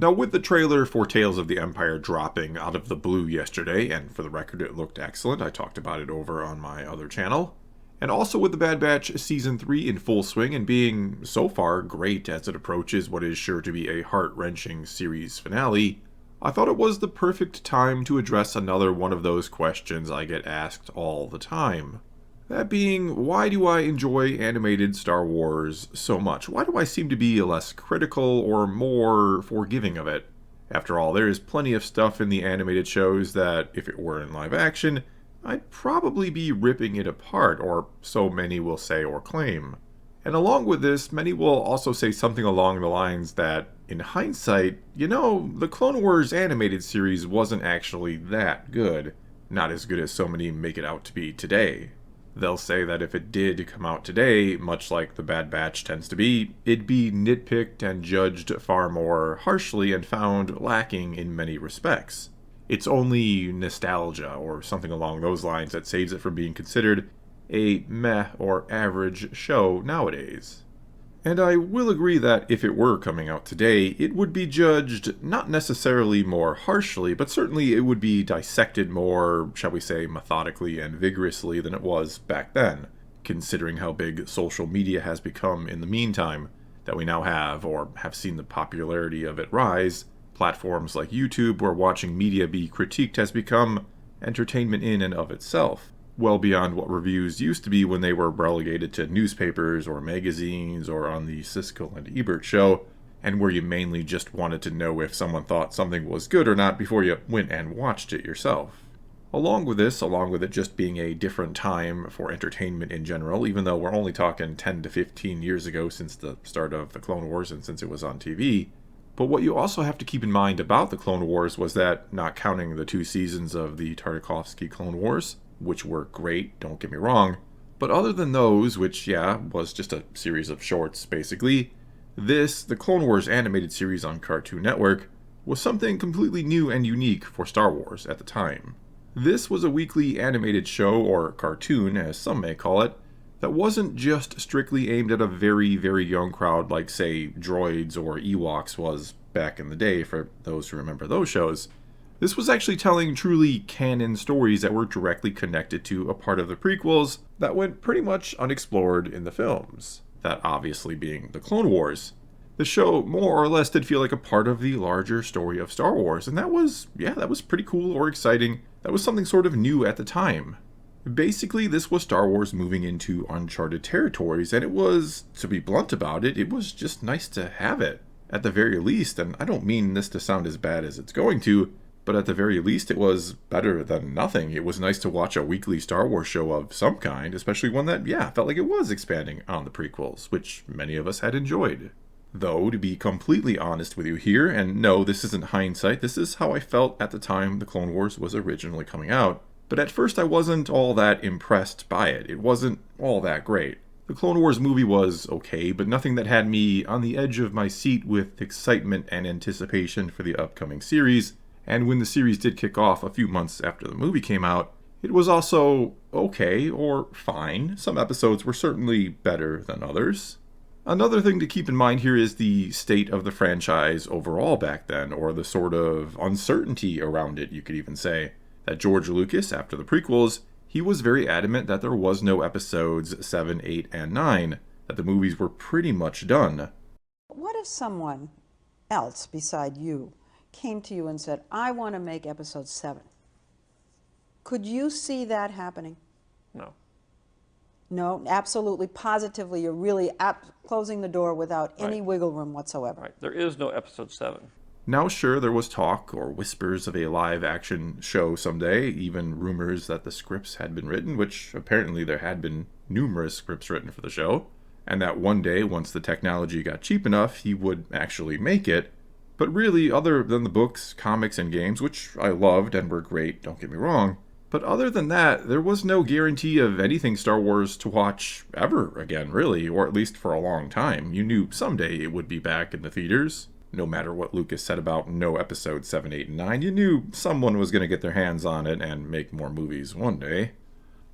Now, with the trailer for Tales of the Empire dropping out of the blue yesterday, and for the record it looked excellent, I talked about it over on my other channel, and also with The Bad Batch Season 3 in full swing and being so far great as it approaches what is sure to be a heart-wrenching series finale, I thought it was the perfect time to address another one of those questions I get asked all the time. That being, why do I enjoy animated Star Wars so much? Why do I seem to be less critical or more forgiving of it? After all, there is plenty of stuff in the animated shows that, if it were in live action, I'd probably be ripping it apart, or so many will say or claim. And along with this, many will also say something along the lines that, in hindsight, the Clone Wars animated series wasn't actually that good. Not as good as so many make it out to be today. They'll say that if it did come out today, much like The Bad Batch tends to be, it'd be nitpicked and judged far more harshly and found lacking in many respects. It's only nostalgia or something along those lines that saves it from being considered a meh or average show nowadays. And I will agree that if it were coming out today, it would be judged not necessarily more harshly, but certainly it would be dissected more, shall we say, methodically and vigorously than it was back then, considering how big social media has become in the meantime, that we now have, or have seen the popularity of it rise. Platforms like YouTube, where watching media be critiqued has become entertainment in and of itself. Well beyond what reviews used to be when they were relegated to newspapers or magazines or on the Siskel and Ebert show, and where you mainly just wanted to know if someone thought something was good or not before you went and watched it yourself. Along with it just being a different time for entertainment in general, even though we're only talking 10 to 15 years ago since the start of the Clone Wars and since it was on TV, but what you also have to keep in mind about the Clone Wars was that, not counting the 2 seasons of the Tartakovsky Clone Wars, which were great, don't get me wrong, but other than those, which, was just a series of shorts, basically, the Clone Wars animated series on Cartoon Network, was something completely new and unique for Star Wars at the time. This was a weekly animated show, or cartoon, as some may call it, that wasn't just strictly aimed at a very, very young crowd like, say, Droids or Ewoks was back in the day, for those who remember those shows. This was actually telling truly canon stories that were directly connected to a part of the prequels that went pretty much unexplored in the films, that obviously being the Clone Wars. The show more or less did feel like a part of the larger story of Star Wars, and that was pretty cool or exciting. That was something sort of new at the time. Basically, this was Star Wars moving into uncharted territories, and it was, to be blunt about it, it was just nice to have it. At the very least, and I don't mean this to sound as bad as it's going to, but at the very least it was better than nothing. It was nice to watch a weekly Star Wars show of some kind, especially one that, felt like it was expanding on the prequels, which many of us had enjoyed. Though, to be completely honest with you here, and no, this isn't hindsight, this is how I felt at the time the Clone Wars was originally coming out, but at first I wasn't all that impressed by it. It wasn't all that great. The Clone Wars movie was okay, but nothing that had me on the edge of my seat with excitement and anticipation for the upcoming series. And when the series did kick off a few months after the movie came out, it was also okay or fine. Some episodes were certainly better than others. Another thing to keep in mind here is the state of the franchise overall back then, or the sort of uncertainty around it, you could even say. That George Lucas, after the prequels, he was very adamant that there was no episodes 7, 8, and 9, that the movies were pretty much done. What if someone else beside you came to you and said, I want to make episode 7? Could you see that happening? No. No, absolutely, positively, you're really closing the door without any wiggle room whatsoever. Right. There is no episode 7. Now, sure, there was talk or whispers of a live-action show someday, even rumors that the scripts had been written, which apparently there had been numerous scripts written for the show, and that one day, once the technology got cheap enough, he would actually make it. But really, other than the books, comics, and games, which I loved and were great, don't get me wrong, but other than that, there was no guarantee of anything Star Wars to watch ever again, really, or at least for a long time. You knew someday it would be back in the theaters. No matter what Lucas said about no episodes 7, 8, and 9, you knew someone was going to get their hands on it and make more movies one day.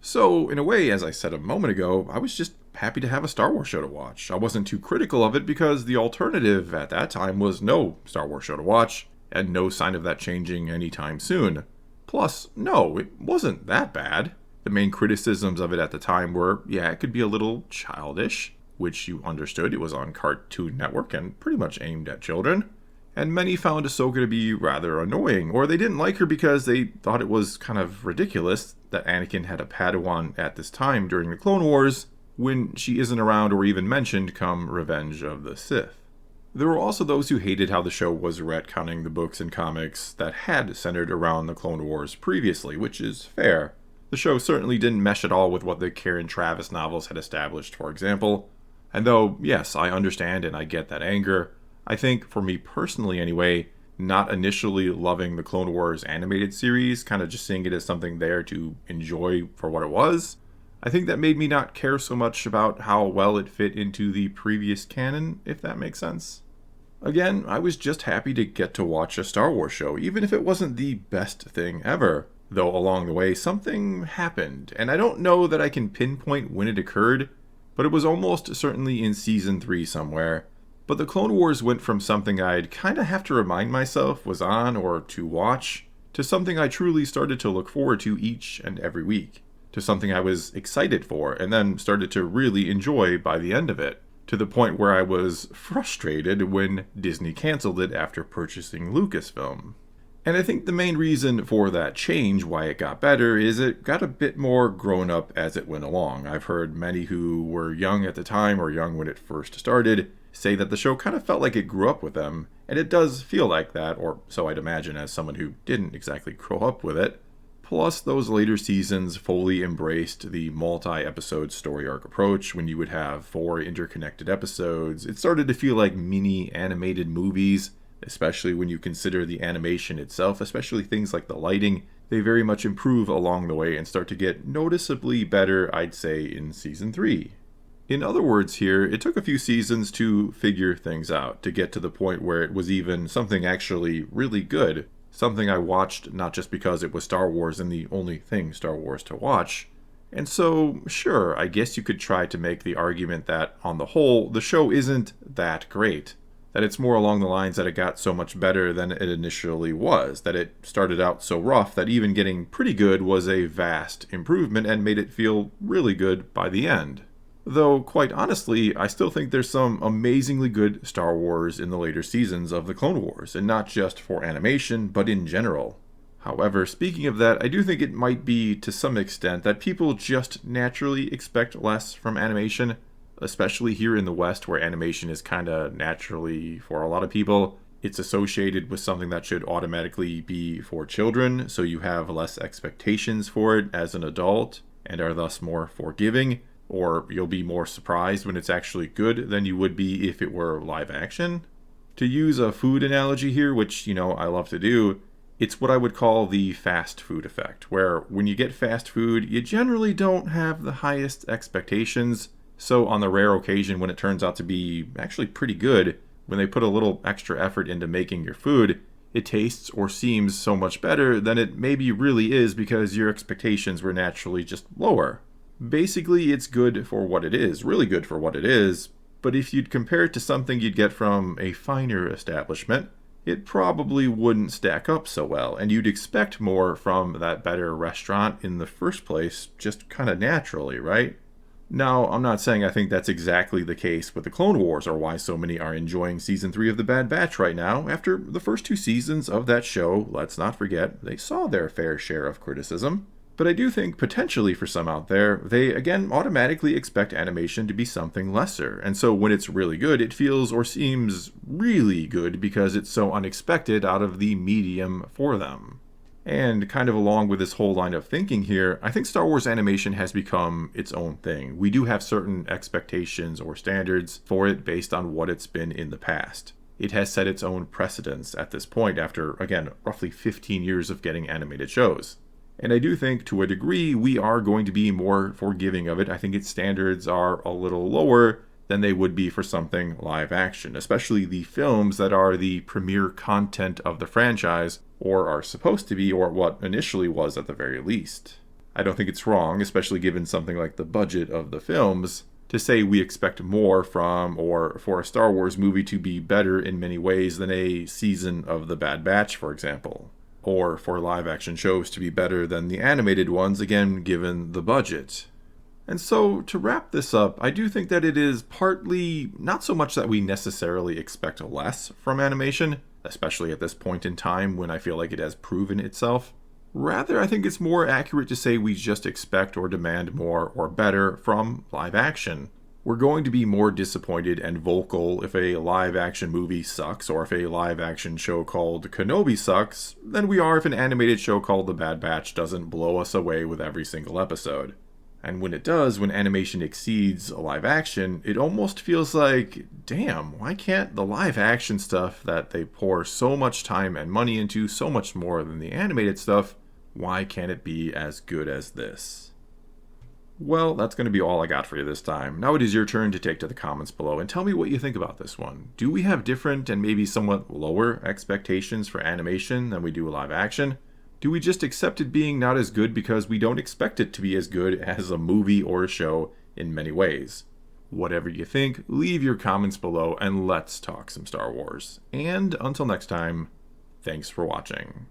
So, in a way, as I said a moment ago, I was just happy to have a Star Wars show to watch. I wasn't too critical of it because the alternative at that time was no Star Wars show to watch, and no sign of that changing anytime soon. Plus, no, it wasn't that bad. The main criticisms of it at the time were, yeah, it could be a little childish, which you understood. It was on Cartoon Network and pretty much aimed at children. And many found Ahsoka to be rather annoying, or they didn't like her because they thought it was kind of ridiculous that Anakin had a Padawan at this time during the Clone Wars, when she isn't around or even mentioned come Revenge of the Sith. There were also those who hated how the show was retconning the books and comics that had centered around the Clone Wars previously, which is fair. The show certainly didn't mesh at all with what the Karen Traviss novels had established, for example. And though, yes, I understand and I get that anger, I think, for me personally anyway, not initially loving the Clone Wars animated series, kind of just seeing it as something there to enjoy for what it was, I think that made me not care so much about how well it fit into the previous canon, if that makes sense. Again, I was just happy to get to watch a Star Wars show, even if it wasn't the best thing ever. Though along the way, something happened, and I don't know that I can pinpoint when it occurred, but it was almost certainly in Season 3 somewhere. But the Clone Wars went from something I'd kinda have to remind myself was on or to watch, to something I truly started to look forward to each and every week, to something I was excited for and then started to really enjoy by the end of it, to the point where I was frustrated when Disney canceled it after purchasing Lucasfilm. And I think the main reason for that change, why it got better, is it got a bit more grown up as it went along. I've heard many who were young at the time or young when it first started say that the show kind of felt like it grew up with them, and it does feel like that, or so I'd imagine as someone who didn't exactly grow up with it. Plus, those later seasons fully embraced the multi-episode story arc approach when you would have 4 interconnected episodes. It started to feel like mini animated movies, especially when you consider the animation itself, especially things like the lighting. They very much improve along the way and start to get noticeably better, I'd say, in Season 3. In other words here, it took a few seasons to figure things out, to get to the point where it was even something actually really good. Something I watched not just because it was Star Wars and the only thing Star Wars to watch. And so, sure, I guess you could try to make the argument that, on the whole, the show isn't that great. That it's more along the lines that it got so much better than it initially was. That it started out so rough that even getting pretty good was a vast improvement and made it feel really good by the end. Though, quite honestly, I still think there's some amazingly good Star Wars in the later seasons of the Clone Wars, and not just for animation, but in general. However, speaking of that, I do think it might be, to some extent, that people just naturally expect less from animation, especially here in the West, where animation is kinda naturally, for a lot of people, it's associated with something that should automatically be for children, so you have less expectations for it as an adult, and are thus more forgiving. Or you'll be more surprised when it's actually good than you would be if it were live action. To use a food analogy here, which, I love to do, it's what I would call the fast food effect, where when you get fast food, you generally don't have the highest expectations, so on the rare occasion when it turns out to be actually pretty good, when they put a little extra effort into making your food, it tastes or seems so much better than it maybe really is because your expectations were naturally just lower. Basically, it's good for what it is, really good for what it is, but if you'd compare it to something you'd get from a finer establishment, it probably wouldn't stack up so well, and you'd expect more from that better restaurant in the first place, just kind of naturally, right? Now, I'm not saying I think that's exactly the case with the Clone Wars, or why so many are enjoying Season 3 of The Bad Batch right now. After the first 2 seasons of that show, let's not forget, they saw their fair share of criticism. But I do think, potentially for some out there, they again automatically expect animation to be something lesser, and so when it's really good, it feels or seems really good because it's so unexpected out of the medium for them. And kind of along with this whole line of thinking here, I think Star Wars animation has become its own thing. We do have certain expectations or standards for it based on what it's been in the past. It has set its own precedents at this point after, again, roughly 15 years of getting animated shows. And I do think, to a degree, we are going to be more forgiving of it. I think its standards are a little lower than they would be for something live action, especially the films that are the premier content of the franchise, or are supposed to be, or what initially was at the very least. I don't think it's wrong, especially given something like the budget of the films, to say we expect more from, or for a Star Wars movie to be better in many ways than a season of The Bad Batch, for example. Or for live action shows to be better than the animated ones, again, given the budget. And so, to wrap this up, I do think that it is partly not so much that we necessarily expect less from animation, especially at this point in time when I feel like it has proven itself. Rather, I think it's more accurate to say we just expect or demand more or better from live action. We're going to be more disappointed and vocal if a live action movie sucks, or if a live action show called Kenobi sucks, than we are if an animated show called The Bad Batch doesn't blow us away with every single episode. And when it does, when animation exceeds live action, it almost feels like, damn, why can't the live action stuff that they pour so much time and money into, so much more than the animated stuff, why can't it be as good as this? Well, that's going to be all I got for you this time. Now it is your turn to take to the comments below and tell me what you think about this one. Do we have different and maybe somewhat lower expectations for animation than we do live action? Do we just accept it being not as good because we don't expect it to be as good as a movie or a show in many ways? Whatever you think, leave your comments below and let's talk some Star Wars. And until next time, thanks for watching.